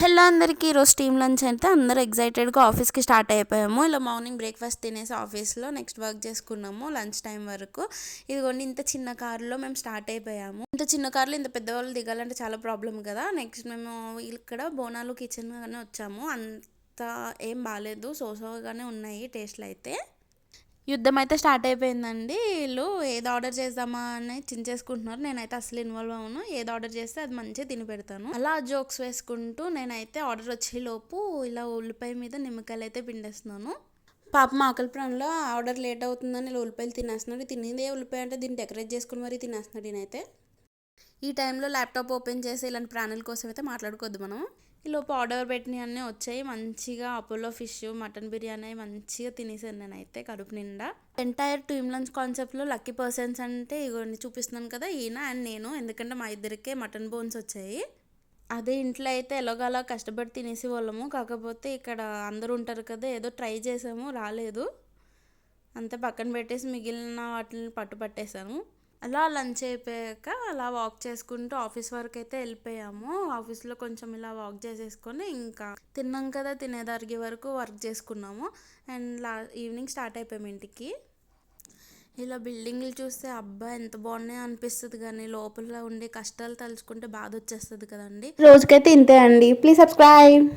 Hello అందరికీ ఈరోజు team lunch అయితే అందరూ ఎగ్జైటెడ్గా ఆఫీస్కి స్టార్ట్ అయిపోయాము. ఇలా మార్నింగ్ బ్రేక్ఫాస్ట్ తినేసి ఆఫీస్లో నెక్స్ట్ వర్క్ చేసుకున్నాము లంచ్ టైం వరకు. ఇదిగోండి ఇంత చిన్న కారులో మేము స్టార్ట్ అయిపోయాము. ఇంత చిన్న కార్లో ఇంత పెద్దవాళ్ళు దిగాలంటే చాలా ప్రాబ్లం కదా. నెక్స్ట్ మేము ఇక్కడ బోనాలు కిచెన్గానే వచ్చాము. అంత ఏం బాగాలేదు, సోసోగానే ఉన్నాయి టేస్ట్లు అయితే. యుద్ధం అయితే స్టార్ట్ అయిపోయిందండి. వీళ్ళు ఏది ఆర్డర్ చేద్దామా అని చించేసుకుంటున్నారు. నేనైతే అసలు ఇన్వాల్వ్ అవ్వను. ఏది ఆర్డర్ చేస్తే అది మంచిగా తిని పెడతాను. అలా జోక్స్ వేసుకుంటూ నేనైతే ఆర్డర్ వచ్చేలోపు ఇలా ఉల్లిపాయ మీద నిమ్మకాయలు అయితే పిండేస్తున్నాను. పాపం ఆకలి ప్రాణంలో ఆర్డర్ లేట్ అవుతుందని ఇలా ఉల్లిపాయలు తినేస్తున్నాడు. తినేదే ఉల్లిపాయ అంటే దీన్ని డెకరేట్ చేసుకుని మరీ తినేస్తున్నాడు నేనైతే. ఈ టైంలో ల్యాప్టాప్ ఓపెన్ చేసి ఇలాంటి ప్రాణుల కోసం అయితే మాట్లాడుకోవద్దు మనం. ఈలోపు ఆర్డర్ పెట్టినవి అన్నీ వచ్చాయి. మంచిగా అపోలో ఫిష్, మటన్ బిర్యానీ మంచిగా తినేసాను నేనైతే కడుపు నిండా. ఎంటైర్ టీమ్ లంచ్ కాన్సెప్ట్లో లక్కీ పర్సన్స్ అంటే ఇవన్నీ చూపిస్తున్నాను కదా, ఈయన అండ్ నేను. ఎందుకంటే మా ఇద్దరికే మటన్ బోన్స్ వచ్చాయి. అదే ఇంట్లో అయితే ఎలాగోలా కష్టపడి తినేసి వాళ్ళము. కాకపోతే ఇక్కడ అందరూ ఉంటారు కదా, ఏదో ట్రై చేసాము, రాలేదు. అంతా పక్కన పెట్టేసి మిగిలిన వాటిని పట్టేసాము. అలా లంచ్ అయిపోయాక అలా వాక్ చేసుకుంటూ ఆఫీస్ వరకు అయితే వెళ్ళిపోయాము. ఆఫీస్లో కొంచెం ఇలా వాక్ చేసేసుకొని ఇంకా తిన్నాం కదా, తినేదరిగే వరకు వర్క్ చేసుకున్నాము. అండ్ ఈవినింగ్ స్టార్ట్ అయిపోయాము ఇంటికి. ఇలా బిల్డింగ్లు చూస్తే అబ్బా ఎంత బాగున్నాయో అనిపిస్తుంది, కానీ లోపల ఉండే కష్టాలు తలుచుకుంటే బాధ వచ్చేస్తుంది కదండి. రోజుకైతే ఇంతే అండి. Please subscribe.